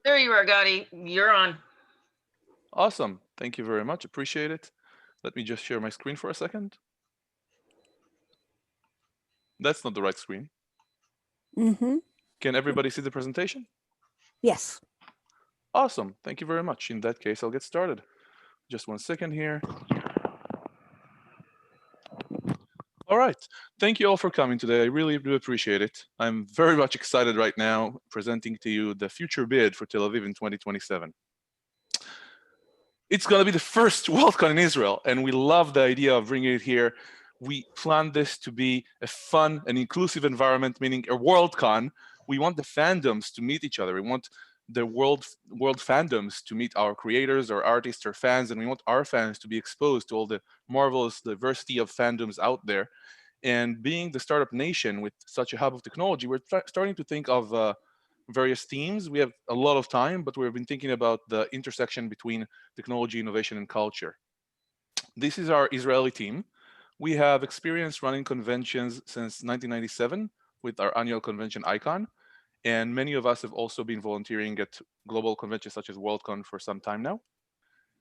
There you are, Gadi. You're on. Awesome. Thank you very much. Appreciate it. Let me just share my screen for a second. That's not the right screen. Can everybody see the presentation? Yes. Awesome. Thank you very much. In that case, I'll get started. Just 1 second here. All right. Thank you all for coming today. I really do appreciate it. I'm very much excited right now presenting to you the future bid for Tel Aviv in 2027. It's going to be the first Worldcon in Israel, and we love the idea of bringing it here. We plan this to be a fun and inclusive environment, meaning a Worldcon. We want the fandoms to meet each other. We want the world fandoms to meet our creators, our artists, our fans, and we want our fans to be exposed to all the marvelous diversity of fandoms out there. And being the startup nation with such a hub of technology, we're starting to think of various themes. We have a lot of time, but we've been thinking about the intersection between technology, innovation, and culture. This is our Israeli team. We have experience running conventions since 1997 with our annual convention Icon. And many of us have also been volunteering at global conventions such as Worldcon for some time now.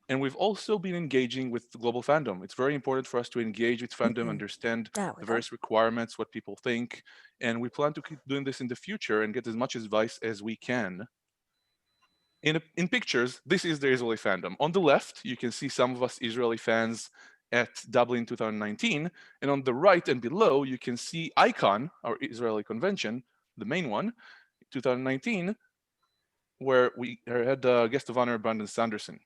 And we've also been engaging with the global fandom. It's very important for us to engage with fandom, understand the various requirements, what people think. And we plan to keep doing this in the future and get as much advice as we can. In pictures, this is the Israeli fandom. On the left, you can see some of us Israeli fans at Dublin 2019. And on the right and below, you can see Icon, our Israeli convention, the main one, 2019, where we had guest of honor Brandon Sanderson.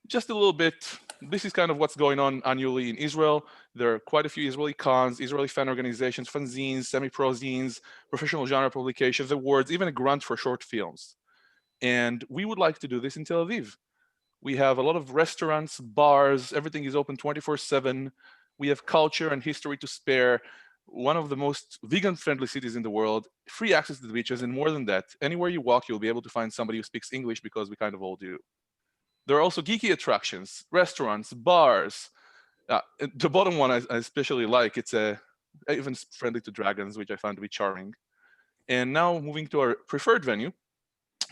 Just a little bit, this is kind of what's going on annually in Israel. There are quite a few Israeli cons, Israeli fan organizations, fanzines, semi-pro zines, professional genre publications, awards, even a grant for short films. And we would like to do this in Tel Aviv. We have a lot of restaurants, bars, everything is open 24/7. We have culture and history to spare. One of the most vegan-friendly cities in the world, free access to the beaches, and more than that, anywhere you walk, you'll be able to find somebody who speaks English because we kind of all do. There are also geeky attractions, restaurants, bars. The bottom one I especially like, it's even friendly to dragons, which I found to be charming. And now moving to our preferred venue.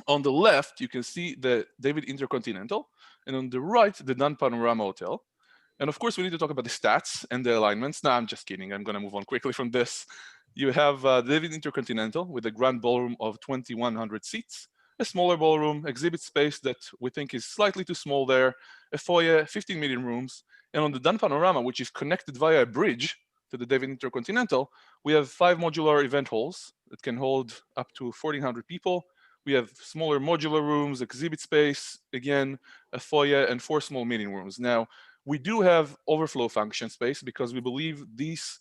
On the left, you can see the David Intercontinental, and on the right, the Dan Panorama Hotel. And of course, we need to talk about the stats and the alignments. No, I'm just kidding. I'm going to move on quickly from this. You have David Intercontinental with a grand ballroom of 2,100 seats, a smaller ballroom, exhibit space that we think is slightly too small there, a foyer, 15 meeting rooms. And on the Dan Panorama, which is connected via a bridge to the David Intercontinental, we have 5 modular event halls that can hold up to 1,400 people. We have smaller modular rooms, exhibit space, again, a foyer, and 4 small meeting rooms. Now, we do have overflow function space because we believe this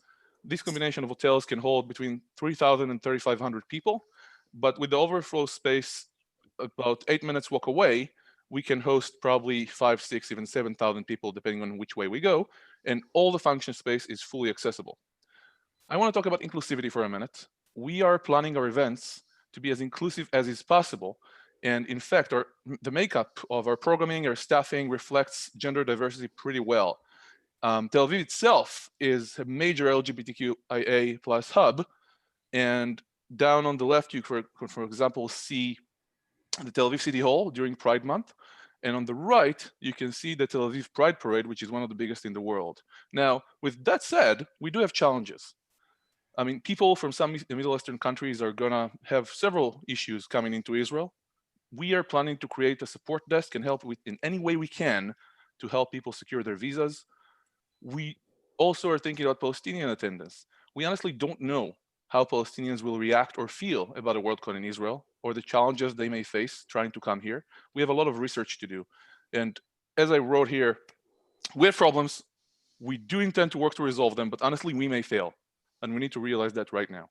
combination of hotels can hold between 3,000 and 3,500 people. But with the overflow space about 8 minutes walk away, we can host probably 5, 6, even 7,000 people, depending on which way we go. And all the function space is fully accessible. I want to talk about inclusivity for a minute. We are planning our events to be as inclusive as is possible. And in fact, the makeup of our programming, our staffing reflects gender diversity pretty well. Tel Aviv itself is a major LGBTQIA plus hub. And down on the left, you for example, see the Tel Aviv City Hall during Pride Month. And on the right, you can see the Tel Aviv Pride Parade, which is one of the biggest in the world. Now, with that said, we do have challenges. I mean, people from some Middle Eastern countries are gonna have several issues coming into Israel. We are planning to create a support desk and help with in any way we can to help people secure their visas. We also are thinking about Palestinian attendance. We honestly don't know how Palestinians will react or feel about a Worldcon in Israel or the challenges they may face trying to come here. We have a lot of research to do. And as I wrote here, we have problems. We do intend to work to resolve them, but honestly, we may fail. And we need to realize that right now.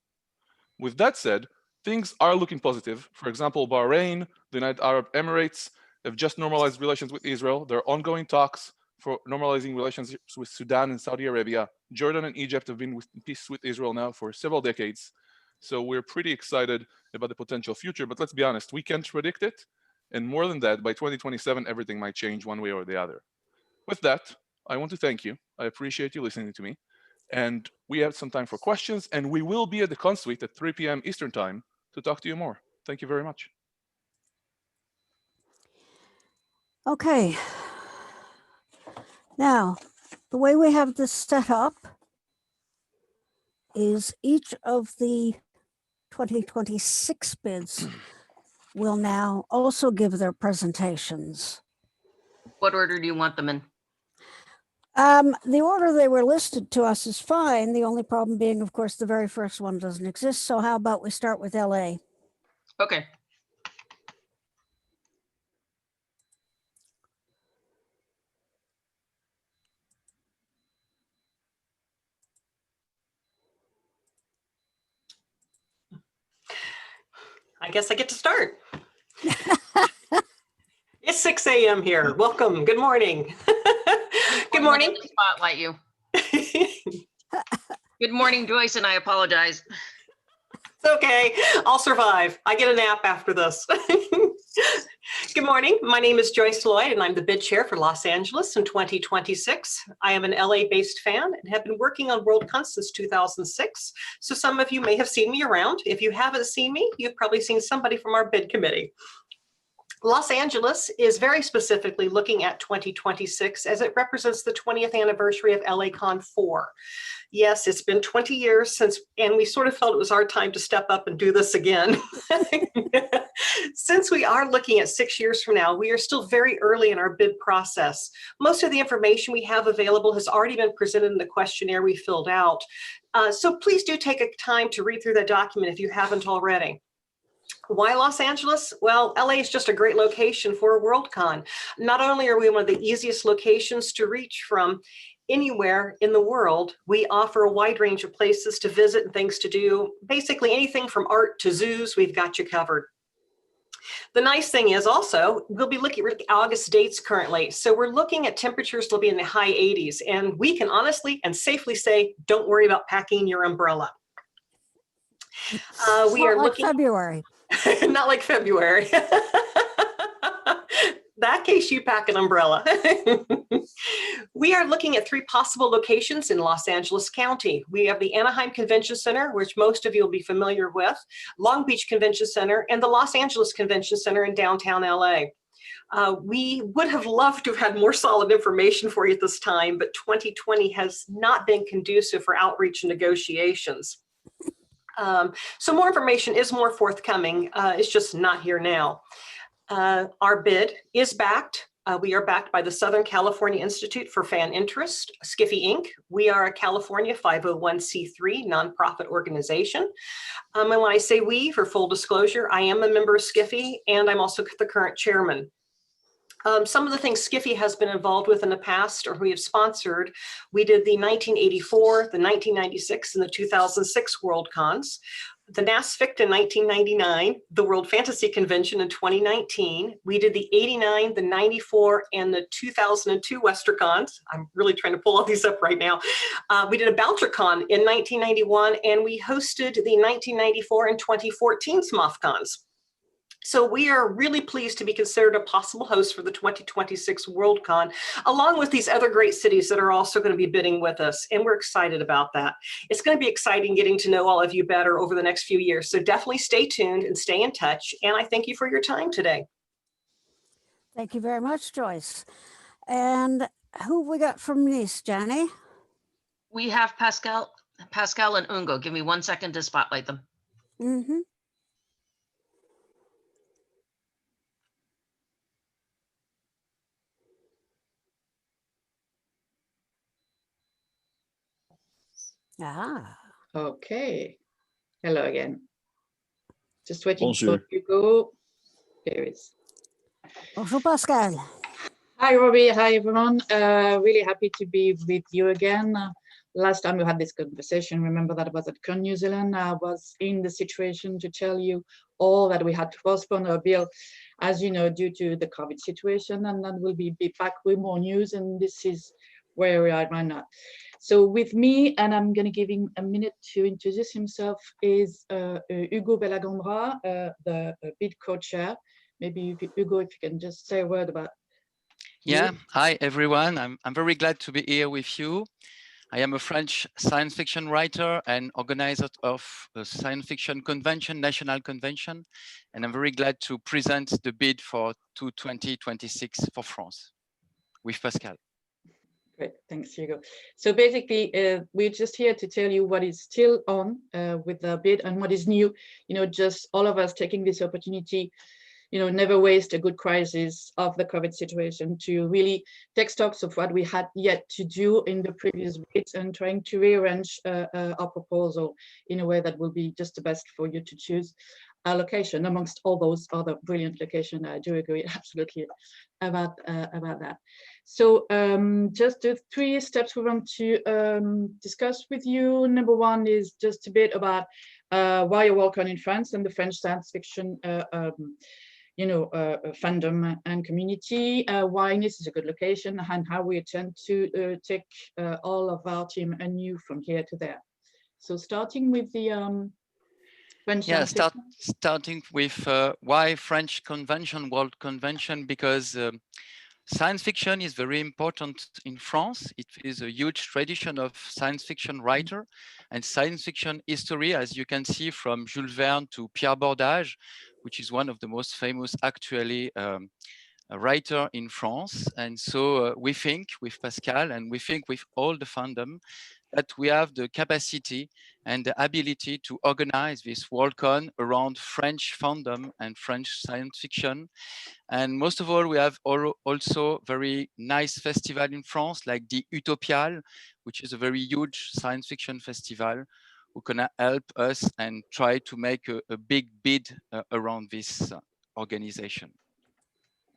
With that said, things are looking positive. For example, Bahrain, the United Arab Emirates have just normalized relations with Israel. There are ongoing talks for normalizing relations with Sudan and Saudi Arabia. Jordan and Egypt have been in peace with Israel now for several decades. So we're pretty excited about the potential future, but let's be honest, we can't predict it. And more than that, by 2027, everything might change one way or the other. With that, I want to thank you. I appreciate you listening to me. And we have some time for questions, and we will be at the Consuite at 3 p.m. Eastern Time to talk to you more. Thank you very much. Okay. Now, the way we have this set up is each of the 2026 bids will now also give their presentations. What order do you want them in? The order they were listed to us is fine. The only problem being, of course, the very first one doesn't exist. So how about we start with LA? Okay. I guess I get to start. It's 6 a.m. here. Welcome. Good morning. Good morning. Spotlight you. Good morning, Joyce, and I apologize. It's okay. I'll survive. I get a nap after this. Good morning. My name is Joyce Lloyd, and I'm the bid chair for Los Angeles in 2026. I am an LA-based fan and have been working on Worldcon since 2006. So some of you may have seen me around. If you haven't seen me, you've probably seen somebody from our bid committee. Los Angeles is very specifically looking at 2026 as it represents the 20th anniversary of LACon 4. Yes, it's been 20 years since, and we sort of felt it was our time to step up and do this again. Since we are looking at 6 years from now, we are still very early in our bid process. Most of the information we have available has already been presented in the questionnaire we filled out. So please do take a time to read through that document if you haven't already. Why Los Angeles? Well, LA is just a great location for a Worldcon. Not only are we one of the easiest locations to reach from anywhere in the world, we offer a wide range of places to visit and things to do. Basically anything from art to zoos, we've got you covered. The nice thing is also, we'll be looking at August dates currently. So we're looking at temperatures that'll be in the high 80s. And we can honestly and safely say, don't worry about packing your umbrella. We are looking February. Not like February. That case you pack an umbrella. We are looking at 3 possible locations in Los Angeles County. We have the Anaheim Convention Center, which most of you will be familiar with, Long Beach Convention Center, and the Los Angeles Convention Center in downtown LA. We would have loved to have had more solid information for you at this time, but 2020 has not been conducive for outreach and negotiations. So more information is more forthcoming. It's just not here now. Our bid is backed. We are backed by the Southern California Institute for Fan Interest, Skiffy Inc. We are a California 501c3 nonprofit organization. And when I say we, for full disclosure, I am a member of Skiffy and I'm also the current chairman. Some of the things Skiffy has been involved with in the past or we have sponsored, we did the 1984, the 1996, and the 2006 Worldcons, the NASFIC in 1999, the World Fantasy Convention in 2019. We did the 89, the 94, and the 2002 Westercons. I'm really trying to pull all these up right now. We did a BoucherCon in 1991, and we hosted the 1994 and 2014 SMOFCons. So we are really pleased to be considered a possible host for the 2026 Worldcon, along with these other great cities that are also going to be bidding with us. And we're excited about that. It's going to be exciting getting to know all of you better over the next few years. So definitely stay tuned and stay in touch. And I thank you for your time today. Thank you very much, Joyce. And who have we got from Nice, Johnny? We have Pascale and Ungo. Give me 1 second to spotlight them. Mm-hmm. Ah. Okay. Hello again. Just waiting Bonjour. for Hugo. There it is. Bonjour, Pascale. Hi, Robbie. Hi, everyone. Really happy to be with you again. Last time we had this conversation, remember that I was at Con New Zealand. I was in the situation to tell you all that we had to postpone our bill, as you know, due to the COVID situation, and then we'll be back with more news, and this is where we are right now. So with me, and I'm going to give him a minute to introduce himself, is Hugo Bellagamba, the bid co-chair. Maybe Hugo, if you can just say a word about Yeah, you. hi everyone. I'm very glad to be here with you. I am a French science fiction writer and organizer of a science fiction convention, national convention, and I'm very glad to present the bid for 2026 for France with Pascale. Great, thanks, Hugo. So basically, we're just here to tell you what is still on with the bid and what is new. You know, just all of us taking this opportunity, you know, never waste a good crisis of the COVID situation to really take stocks of what we had yet to do in the previous bids and trying to rearrange our proposal in a way that will be just the best for you to choose a location amongst all those other brilliant locations. I do agree absolutely about that. So just the 3 steps we want to discuss with you. Number 1 is just a bit about why a Worldcon in France and the French science fiction fandom and community, why Nice is a good location, and how we intend to take all of our team anew from here to there. So starting with the French science fiction. Starting with why French convention, World Convention, because science fiction is very important in France. It is a huge tradition of science fiction writer and science fiction history, as you can see from Jules Verne to Pierre Bordage, which is one of the most famous actually writer in France. And so we think with Pascale and we think with all the fandom that we have the capacity and the ability to organize this Worldcon around French fandom and French science fiction. And most of all, we have also very nice festival in France, like the Utopial, which is a very huge science fiction festival, who can help us and try to make a big bid around this organization.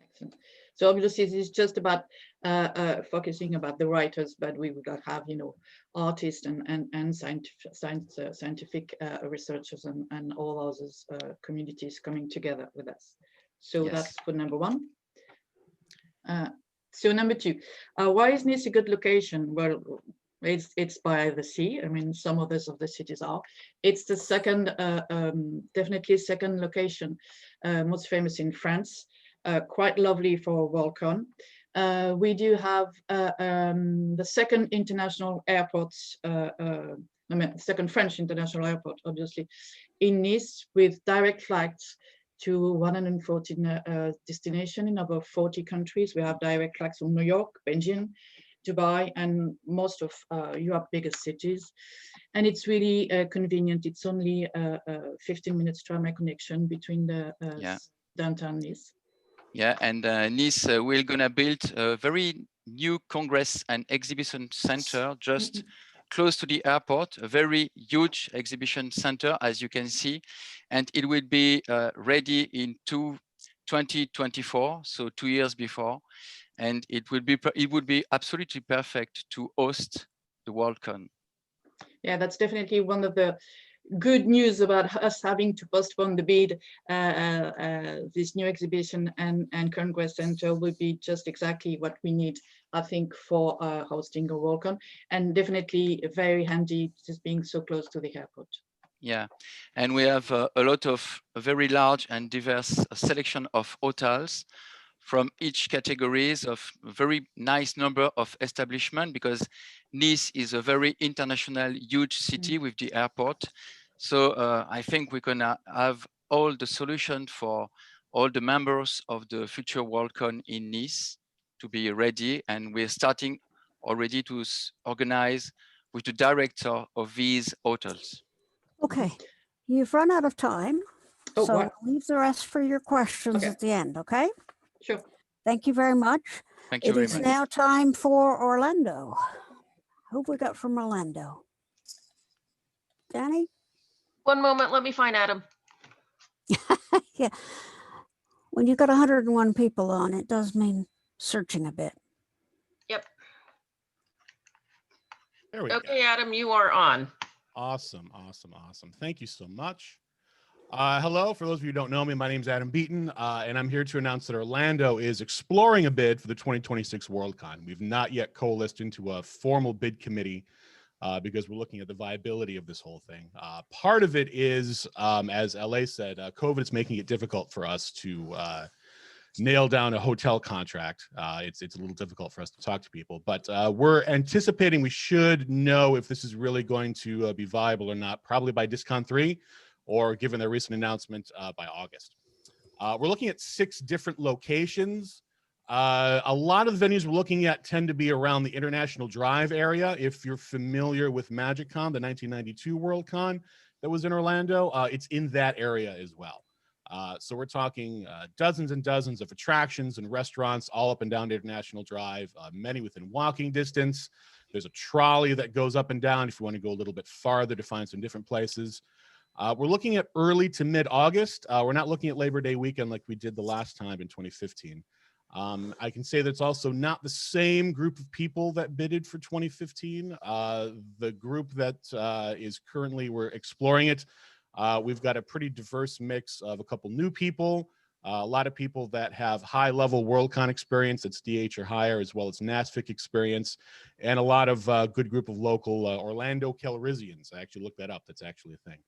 Excellent. So obviously this is just about focusing about the writers, but we would have, you know, artists and scientific researchers and all others communities coming together with us. So yes, that's for number 1. So number 2, why is Nice a good location? Well, it's by the sea. I mean, some others of the cities are. It's the second, definitely second location, most famous in France. Quite lovely for Worldcon. We do have the second international airport, second French international airport, obviously, in Nice, with direct flights to 114 destinations in over 40 countries. We have direct flights from New York, Beijing, Dubai, and most of Europe's biggest cities. And it's really convenient. It's only 15 minutes tramway connection between the downtown Nice. Yeah, and Nice, we're gonna build a very new Congress and exhibition center just close to the airport, a very huge exhibition center, as you can see, and it will be ready in 2024, so 2 years before, and it would be absolutely perfect to host the Worldcon. Yeah, that's definitely one of the good news about us having to postpone the bid. This new exhibition and Congress Center would be just exactly what we need, I think, for hosting a Worldcon, and definitely very handy just being so close to the airport. Yeah, and we have a lot of very large and diverse selection of hotels from each categories of very nice number of establishment, because Nice is a very international, huge city with the airport. So I think we're gonna have all the solutions for all the members of the future Worldcon in Nice to be ready. And we're starting already to organize with the director of these hotels. Okay, you've run out of time. Oh, so what? leave the rest for your questions at the end, okay? Sure. Thank you very much. Thank you very much. It is now time for Orlando. Who have we got from Orlando? Danny? One moment, let me find Adam. Yeah. When you've got 101 people on, it does mean searching a bit. Yep. There we Okay, go. Adam, you are on. Awesome, awesome, awesome. Thank you so much. Hello, for those of you who don't know me, my name is Adam Beaton, and I'm here to announce that Orlando is exploring a bid for the 2026 Worldcon. We've not yet coalesced into a formal bid committee because we're looking at the viability of this whole thing. Part of it is, as LA said, COVID is making it difficult for us to nail down a hotel contract. It's a little difficult for us to talk to people, but we're anticipating we should know if this is really going to be viable or not, probably by Discon 3, or given their recent announcement, by August. We're looking at 6 different locations. A lot of the venues we're looking at tend to be around the International Drive area. If you're familiar with MagicCon, the 1992 Worldcon that was in Orlando, it's in that area as well. So we're talking dozens and dozens of attractions and restaurants all up and down International Drive, many within walking distance. There's a trolley that goes up and down if you want to go a little bit farther to find some different places. We're looking at early to mid-August. We're not looking at Labor Day weekend like we did the last time in 2015. I can say that it's also not the same group of people that bidded for 2015. The group that is currently, we're exploring it. We've got a pretty diverse mix of a couple new people, a lot of people that have high-level Worldcon experience, that's DH or higher, as well as NASFIC experience, and a lot of good group of local Orlando Calrissians. I actually looked that up. That's actually a thing.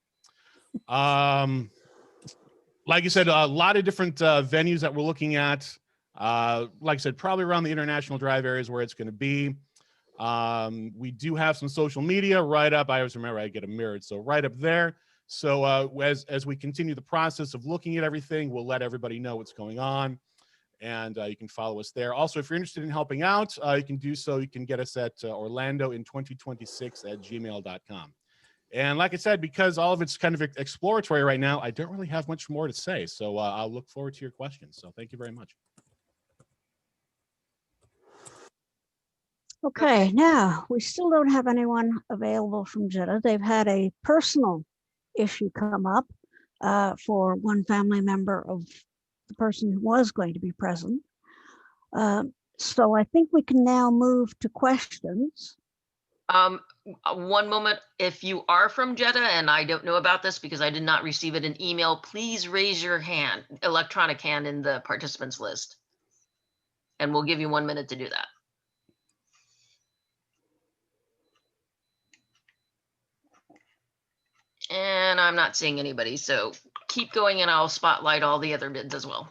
Like I said, a lot of different venues that we're looking at. Like I said, probably around the International Drive areas where it's going to be. We do have some social media right up. I always remember I get them mirrored, so right up there. So as we continue the process of looking at everything, we'll let everybody know what's going on, and you can follow us there. Also, if you're interested in helping out, you can do so. You can get us at orlandoin2026@gmail.com. And like I said, because all of it's kind of exploratory right now, I don't really have much more to say. So I'll look forward to your questions. So thank you very much. Okay, now we still don't have anyone available from Jeddah. They've had a personal issue come up for one family member of the person who was going to be present. So I think we can now move to questions. One moment. If you are from Jeddah, and I don't know about this because I did not receive it in email, please raise your hand, electronic hand, in the participants list. And we'll give you 1 minute to do that. And I'm not seeing anybody, so keep going and I'll spotlight all the other bids as well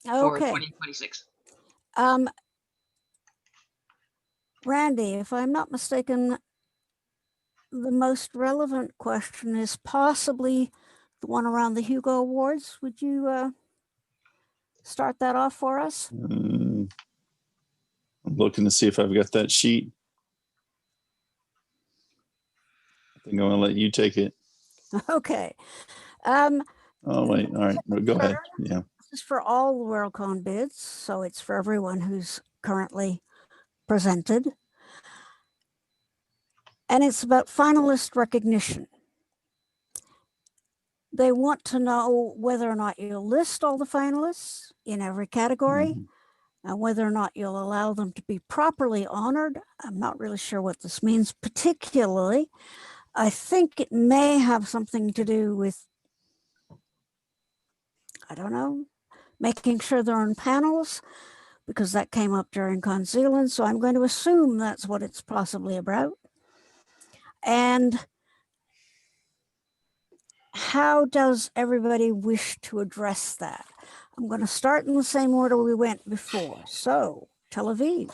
for Okay, 2026. Randy, if I'm not mistaken, the most relevant question is possibly the one around the Hugo Awards. Would you start that off for us? I'm looking to see if I've got that sheet. I think I'm going to let you take it. Okay. Oh, wait. All right. Well, go ahead. Yeah. This is for all the Worldcon bids, so it's for everyone who's currently presented. And it's about finalist recognition. They want to know whether or not you'll list all the finalists in every category, and whether or not you'll allow them to be properly honored. I'm not really sure what this means particularly. I think it may have something to do with, I don't know, making sure they're on panels, because that came up during Con Zealand. So I'm going to assume that's what it's possibly about. And how does everybody wish to address that? I'm going to start in the same order we went before. So, Tel Aviv.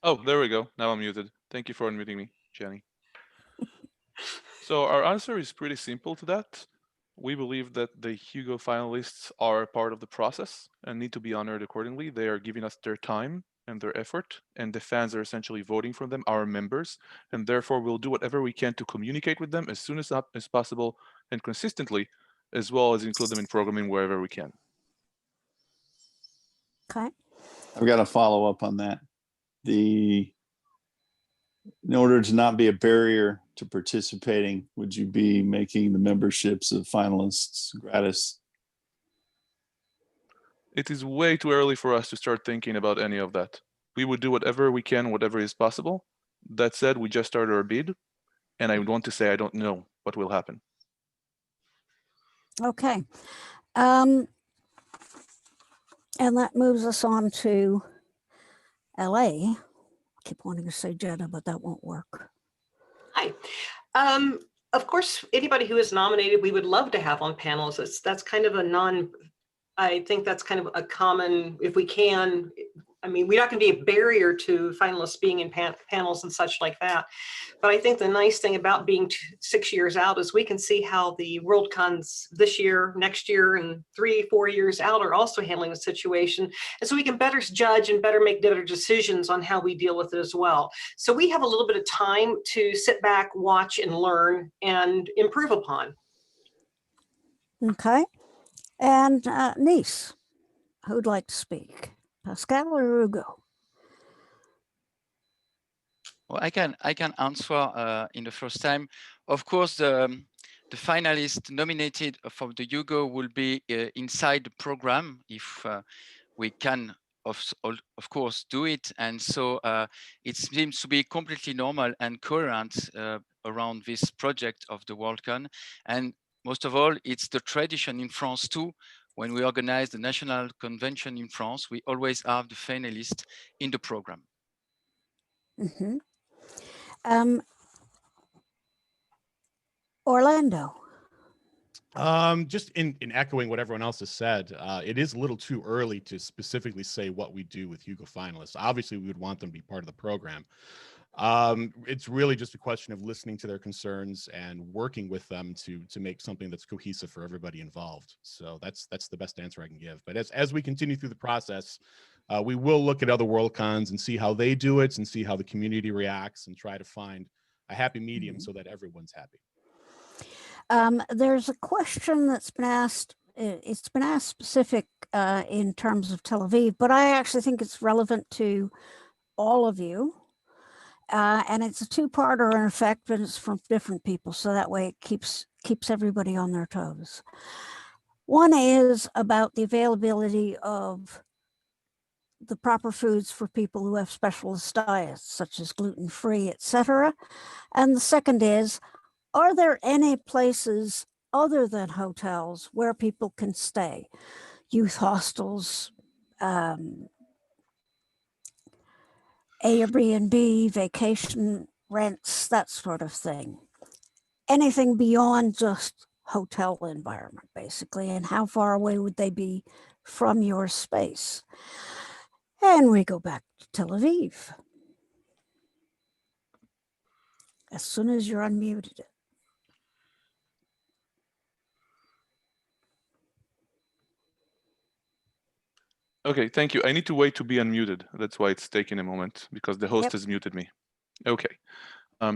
Oh, there we go. Now I'm muted. Thank you for unmuting me, Jenny. So our answer is pretty simple to that. We believe that the Hugo finalists are part of the process and need to be honored accordingly. They are giving us their time and their effort, and the fans are essentially voting for them, our members, and therefore we'll do whatever we can to communicate with them as soon as possible and consistently, as well as include them in programming wherever we can. Okay. I've got to follow up on that. In order to not be a barrier to participating, would you be making the memberships of finalists gratis? It is way too early for us to start thinking about any of that. We would do whatever we can, whatever is possible. That said, we just started our bid, and I want to say I don't know what will happen. Okay. And that moves us on to LA. I keep wanting to say Jeddah, but that won't work. Hi. Of course, anybody who is nominated, we would love to have on panels. That's kind of I think that's kind of a common, if we can, I mean, we're not going to be a barrier to finalists being in panels and such like that. But I think the nice thing about being 6 years out is we can see how the Worldcons this year, next year, and 3-4 years out are also handling the situation. And so we can better judge and better make better decisions on how we deal with it as well. So we have a little bit of time to sit back, watch, and learn and improve upon. Okay. And Nice, who'd like to speak? Pascale or Hugo? Well, I can answer in the first time. Of course, the finalists nominated for the Hugo will be inside the program if we can, of course, do it. And so it seems to be completely normal and coherent around this project of the Worldcon. And most of all, it's the tradition in France too. When we organize the national convention in France, we always have the finalists in the program. Mm-hmm. Orlando. Just in echoing what everyone else has said, it is a little too early to specifically say what we do with Hugo finalists. Obviously, we would want them to be part of the program. It's really just a question of listening to their concerns and working with them to make something that's cohesive for everybody involved. So that's the best answer I can give. But as we continue through the process, we will look at other Worldcons and see how they do it and see how the community reacts and try to find a happy medium so that everyone's happy. There's a question that's been asked. It's been asked specific in terms of Tel Aviv, but I actually think it's relevant to all of you. And it's a two-parter in effect, but it's from different people. So that way it keeps everybody on their toes. One is about the availability of the proper foods for people who have specialist diets, such as gluten-free, etc. And the second is, are there any places other than hotels where people can stay? Youth hostels, Airbnb, vacation rents, that sort of thing. Anything beyond just hotel environment, basically, and how far away would they be from your space? And we go back to Tel Aviv. As soon as you're unmuted. Okay, thank you. I need to wait to be unmuted. That's why it's taking a moment, because the host has muted me. Okay,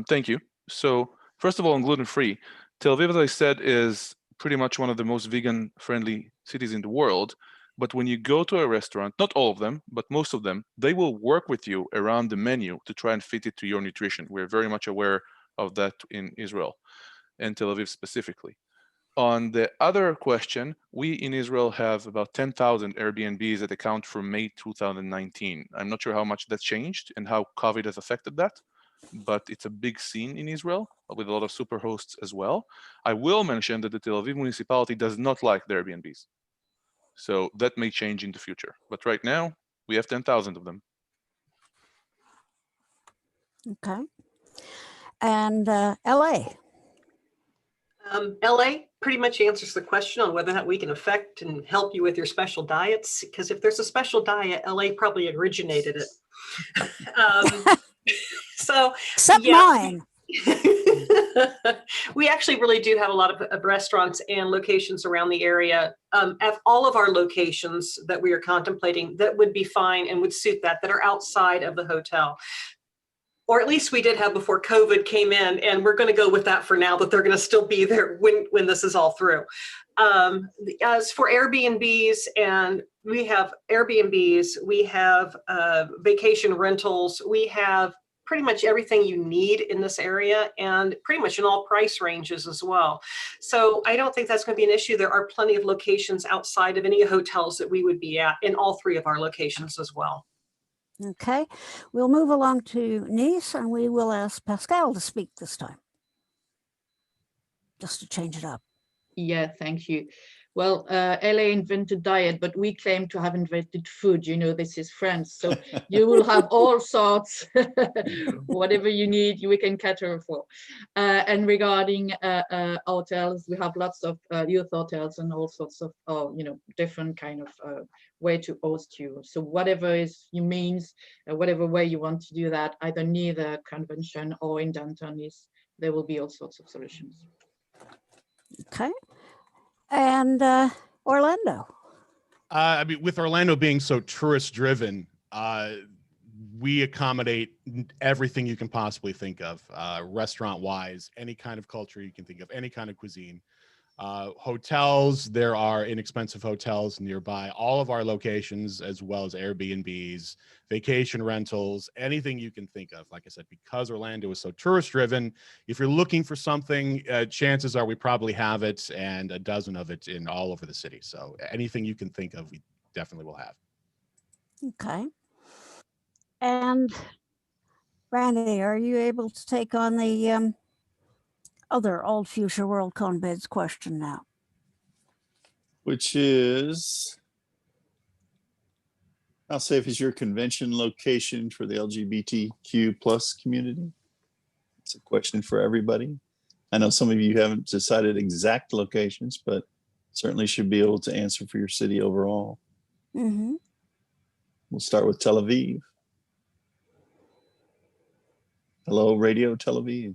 thank you. So first of all, on gluten-free, Tel Aviv, as I said, is pretty much one of the most vegan-friendly cities in the world. But when you go to a restaurant, not all of them, but most of them, they will work with you around the menu to try and fit it to your nutrition. We're very much aware of that in Israel and Tel Aviv specifically. On the other question, we in Israel have about 10,000 Airbnbs that account for May 2019. I'm not sure how much that changed and how COVID has affected that, but it's a big scene in Israel with a lot of super hosts as well. I will mention that the Tel Aviv municipality does not like the Airbnbs. So that may change in the future. But right now, we have 10,000 of them. Okay. And LA. LA pretty much answers the question on whether or not we can affect and help you with your special diets. Because if there's a special diet, LA probably originated it. So except mine. We actually really do have a lot of restaurants and locations around the area. At all of our locations that we are contemplating, that would be fine and would suit that are outside of the hotel. Or at least we did have before COVID came in, and we're going to go with that for now, that they're going to still be there when this is all through. As for Airbnbs, and we have Airbnbs, we have vacation rentals, we have pretty much everything you need in this area, and pretty much in all price ranges as well. So I don't think that's going to be an issue. There are plenty of locations outside of any hotels that we would be at in all three of our locations as well. Okay, we'll move along to Nice, and we will ask Pascale to speak this time, just to change it up. Yeah, thank you. Well, LA invented diet, but we claim to have invented food. You know, this is France. So you will have all sorts, whatever you need, we can cater for. And regarding hotels, we have lots of youth hotels and all sorts of, you know, different kind of way to host you. So whatever is your means, whatever way you want to do that, either near the convention or in downtown, there will be all sorts of solutions. Okay. And Orlando. I mean, with Orlando being so tourist driven, we accommodate everything you can possibly think of, restaurant wise, any kind of culture you can think of, any kind of cuisine. Hotels, there are inexpensive hotels nearby all of our locations, as well as Airbnbs, vacation rentals, anything you can think of. Like I said, because Orlando is so tourist driven, if you're looking for something, chances are we probably have it, and a dozen of it in all over the city. So anything you can think of, we definitely will have. Okay. And Randy, are you able to take on the other old future Worldcon bids question now? Which is, how safe is your convention location for the LGBTQ plus community? It's a question for everybody. I know some of you haven't decided exact locations, but certainly should be able to answer for your city overall. Mm-hmm. We'll start with Tel Aviv. Hello, Radio Tel Aviv.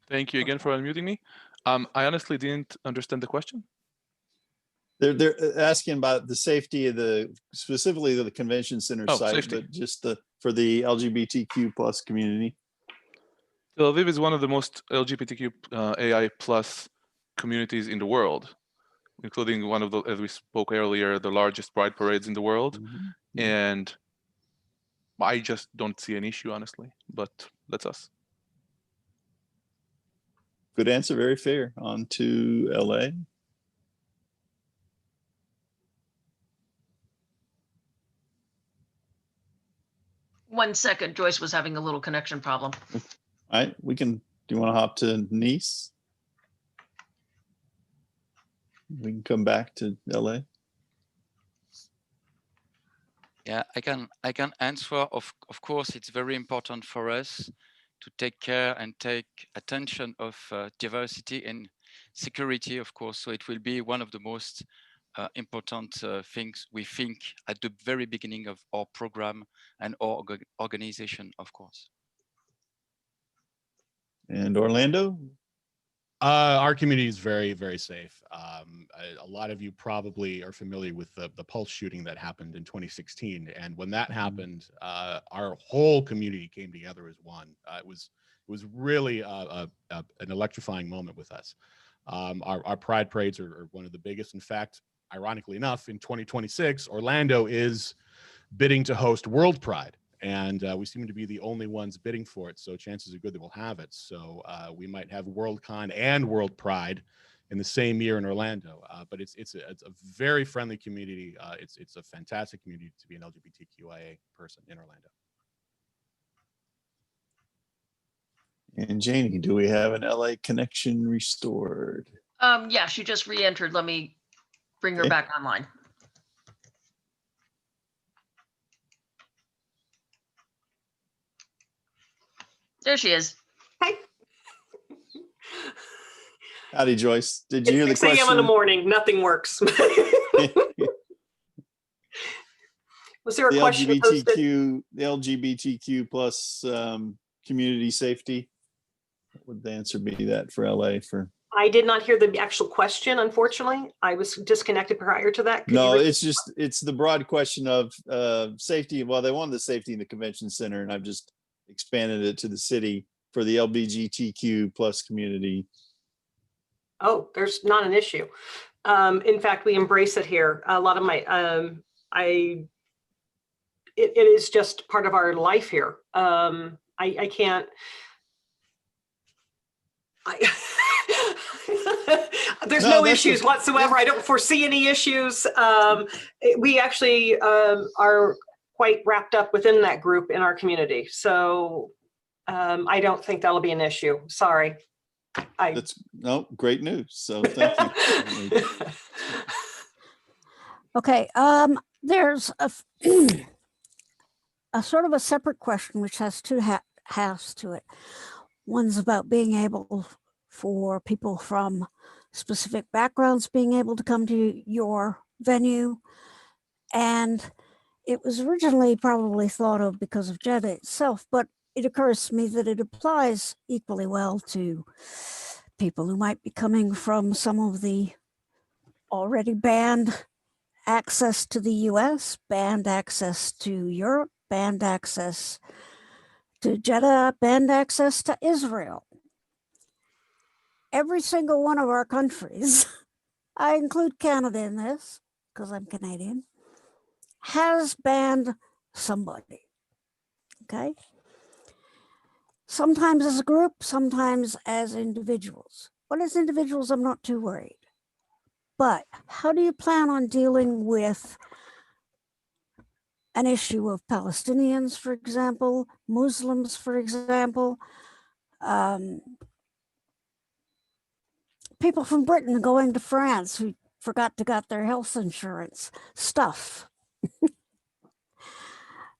Thank you again for unmuting me. I honestly didn't understand the question. They're asking about the safety of specifically the convention center site, safety. but just for the LGBTQ plus community. Tel Aviv is one of the most LGBTQ AI plus communities in the world, including one of the, as we spoke earlier, the largest pride parades in the world. Mm-hmm. And I just don't see an issue, honestly, but that's us. Good answer, very fair. On to LA. One second, Joyce was having a little connection problem. All right, do you want to hop to Nice? We can come back to LA. Yeah, I can answer. Of course, it's very important for us to take care and take attention of diversity and security, of course. So it will be one of the most important things we think at the very beginning of our program and our organization, of course. And Orlando? Our community is very, very safe. A lot of you probably are familiar with the Pulse shooting that happened in 2016. And when that happened, our whole community came together as one. It was really an electrifying moment with us. Our pride parades are one of the biggest. In fact, ironically enough, in 2026, Orlando is bidding to host World Pride. And we seem to be the only ones bidding for it. So chances are good that we'll have it. So we might have Worldcon and World Pride in the same year in Orlando. But it's a very friendly community. It's a fantastic community to be an LGBTQIA person in Orlando. And Janie, do we have an LA connection restored? Yeah, she just re-entered. Let me bring her back online. There she is. Hi. Howdy, Joyce. Did you hear the It's 6 a.m. in question? the morning. Nothing works. Was there a The question posted? the LGBTQ plus community safety? What would the answer be that for LA for? I did not hear the actual question, unfortunately. I was disconnected prior to that. Could No, you it's the broad question of safety. Well, they wanted the safety in the convention center, and I've just expanded it to the city for the LGBTQ plus community. Oh, there's not an issue. In fact, we embrace it here. A lot of my, it is just part of our life here. I can't, there's no issues whatsoever. I don't foresee any issues. We actually are quite wrapped up within that group in our community. So I don't think that'll be an issue. Sorry. That's great news. So thank you. Okay, there's a sort of a separate question which has two halves to it. One's about being able for people from specific backgrounds being able to come to your venue. And it was originally probably thought of because of Jeddah itself, but it occurs to me that it applies equally well to people who might be coming from some of the already banned access to the US, banned access to Europe, banned access to Jeddah, banned access to Israel. Every single one of our countries, I include Canada in this because I'm Canadian, has banned somebody, okay? Sometimes as a group, sometimes as individuals. But as individuals, I'm not too worried. But how do you plan on dealing with an issue of Palestinians, for example, Muslims, for example, people from Britain going to France who forgot to get their health insurance stuff?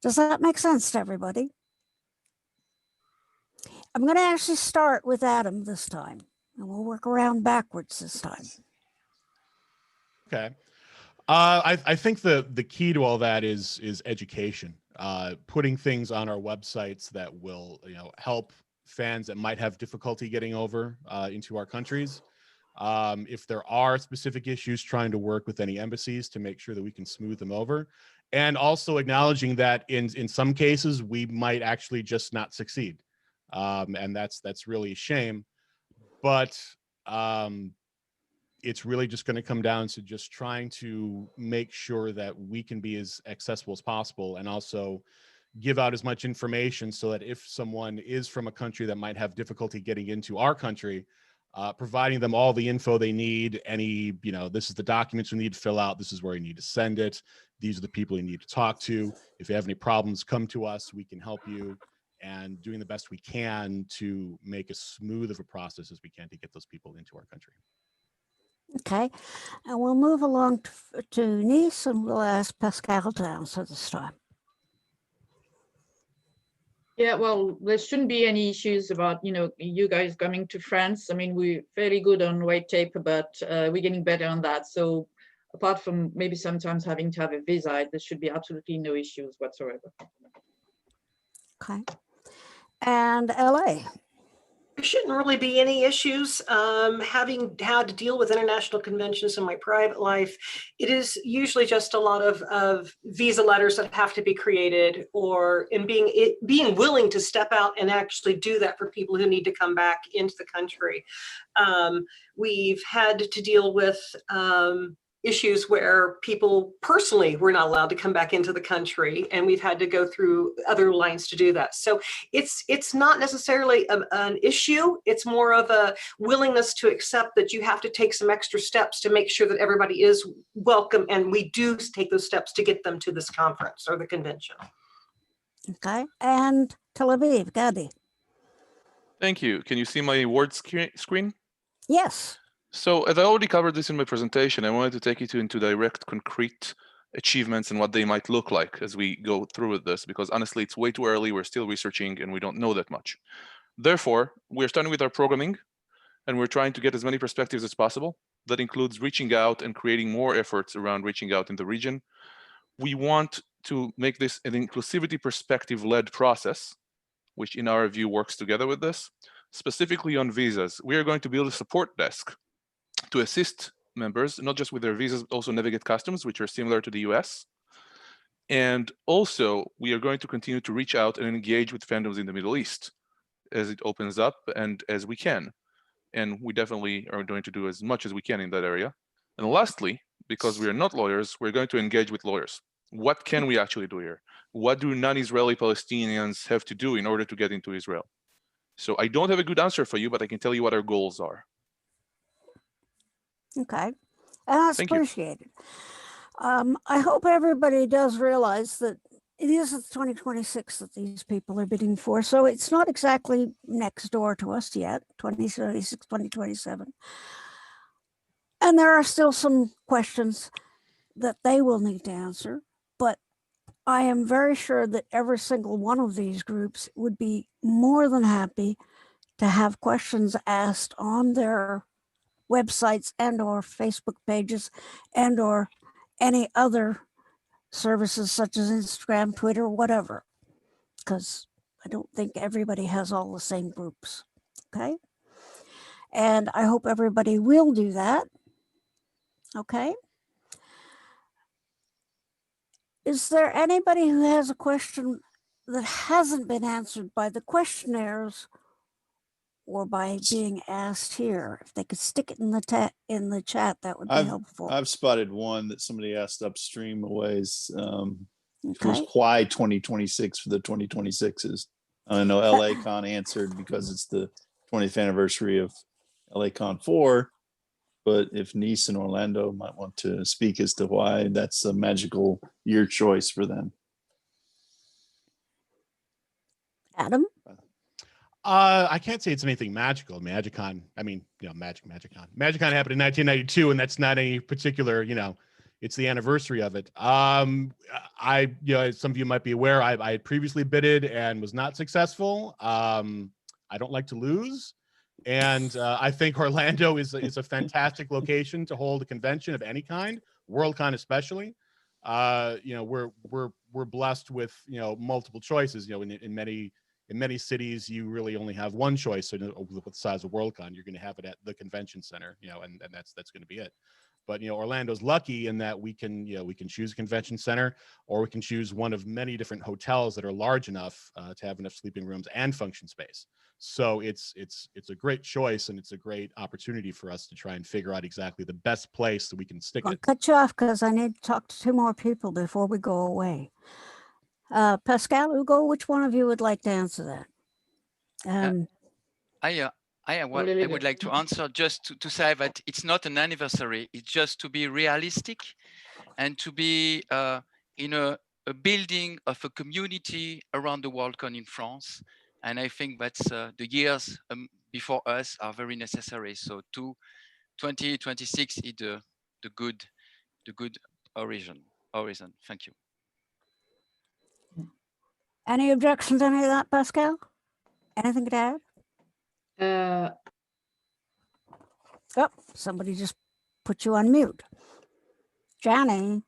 Does that make sense to everybody? I'm going to actually start with Adam this time, and we'll work around backwards this time. Okay. I think the key to all that is education, putting things on our websites that will help fans that might have difficulty getting over into our countries. If there are specific issues, trying to work with any embassies to make sure that we can smooth them over, and also acknowledging that in some cases we might actually just not succeed, and that's really a shame. But it's really just going to come down to just trying to make sure that we can be as accessible as possible, and also give out as much information so that if someone is from a country that might have difficulty getting into our country, providing them all the info they need. This is the documents you need to fill out. This is where you need to send it. These are the people you need to talk to. If you have any problems, come to us. We can help you. And doing the best we can to make as smooth of a process as we can to get those people into our country. Okay, and we'll move along to Nice, and we'll ask Pascale to answer this time. Yeah, well, there shouldn't be any issues about, you guys coming to France. I mean, we're fairly good on white tape, but we're getting better on that. So apart from maybe sometimes having to have a visa, there should be absolutely no issues whatsoever. Okay, and LA. There shouldn't really be any issues. Having had to deal with international conventions in my private life, it is usually just a lot of visa letters that have to be created, or in being willing to step out and actually do that for people who need to come back into the country. We've had to deal with issues where people personally were not allowed to come back into the country, and we've had to go through other lines to do that. So it's not necessarily an issue. It's more of a willingness to accept that you have to take some extra steps to make sure that everybody is welcome, and we do take those steps to get them to this conference or the convention. Okay, and Tel Aviv, Gadi. Thank you. Can you see my word screen? Yes. So as I already covered this in my presentation, I wanted to take you into direct, concrete achievements and what they might look like as we go through with this, because honestly, it's way too early. We're still researching and we don't know that much. Therefore, we're starting with our programming, and we're trying to get as many perspectives as possible. That includes reaching out and creating more efforts around reaching out in the region. We want to make this an inclusivity perspective-led process, which in our view works together with this. Specifically on visas, we are going to build a support desk to assist members, not just with their visas, but also navigate customs, which are similar to the US. And also, we are going to continue to reach out and engage with fandoms in the Middle East as it opens up and as we can. And we definitely are going to do as much as we can in that area. And lastly, because we are not lawyers, we're going to engage with lawyers. What can we actually do here? What do non-Israeli Palestinians have to do in order to get into Israel? So I don't have a good answer for you, but I can tell you what our goals are. Okay, and that's appreciated. I hope everybody does realize that it is the 2026 that these people are bidding for. So it's not exactly next door to us yet, 2026, 2027. And there are still some questions that they will need to answer, but I am very sure that every single one of these groups would be more than happy to have questions asked on their websites and or Facebook pages and or any other services such as Instagram, Twitter, whatever, because I don't think everybody has all the same groups, okay? And I hope everybody will do that, okay? Is there anybody who has a question that hasn't been answered by the questionnaires or by being asked here? If they could stick it in the chat, that would be helpful. I've spotted one that somebody asked upstream a ways. It was Okay. why 2026 for the 2026s. I know LACon answered because it's the 20th anniversary of LACon 4, but if Nice and Orlando might want to speak as to why that's a magical year choice for them. Adam? I can't say it's anything magical. MagicCon, I mean, you know, MagicCon. MagicCon happened in 1992, and that's not any particular, you know, it's the anniversary of it. I, you know, some of you might be aware, I had previously bidded and was not successful. I don't like to lose. And I think Orlando is a fantastic location to hold a convention of any kind, Worldcon especially. You know, we're blessed with, you know, multiple choices. You know, in many cities, you really only have one choice. So with the size of Worldcon, you're going to have it at the convention center, you know, and that's going to be it. But, you know, Orlando's lucky in that we can, you know, we can choose a convention center, or we can choose one of many different hotels that are large enough to have enough sleeping rooms and function space. So it's a great choice, and it's a great opportunity for us to try and figure out exactly the best place that we can stick I'll it. cut you off because I need to talk to two more people before we go away. Pascale, Hugo, which one of you would like to answer that? I would like to answer just to say that it's not an anniversary. It's just to be realistic and to be in a building of a community around the Worldcon in France. And I think that's the years before us are very necessary. So 2026 is the good horizon. Thank you. Any objections to any of that, Pascale? Anything to add? Oh, somebody just put you on mute. Johnny.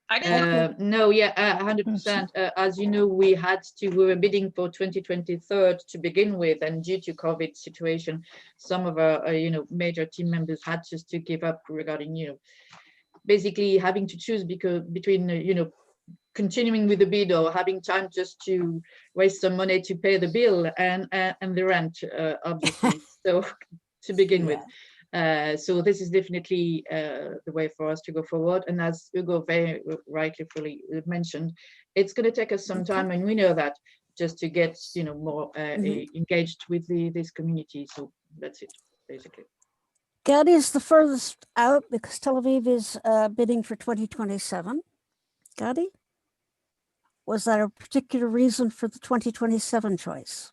I didn't. No, yeah, 100%. As you know, we were bidding for 2023 to begin with, and due to COVID situation, some of our, you know, major team members had just to give up regarding, you know, basically having to choose between, you know, continuing with the bid or having time just to waste some money to pay the bill and the rent, obviously. So to begin with. So this is definitely the way for us to go forward. And as Hugo very rightfully mentioned, it's going to take us some time, and we know that, just to get, you know, more engaged with this community. So that's it, basically. Gadi is the furthest out because Tel Aviv is bidding for 2027. Gadi? Was that a particular reason for the 2027 choice?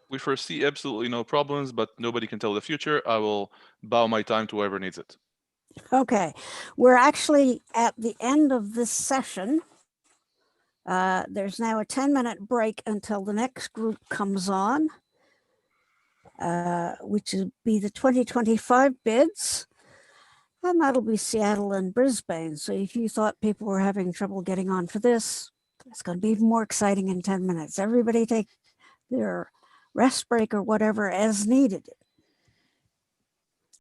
We foresee absolutely no problems, but nobody can tell the future. I will bow my time to whoever needs it. Okay, we're actually at the end of this session. There's now a 10-minute break until the next group comes on, which will be the 2025 bids. And that'll be Seattle and Brisbane. So if you thought people were having trouble getting on for this, it's going to be even more exciting in 10 minutes. Everybody take their rest break or whatever as needed.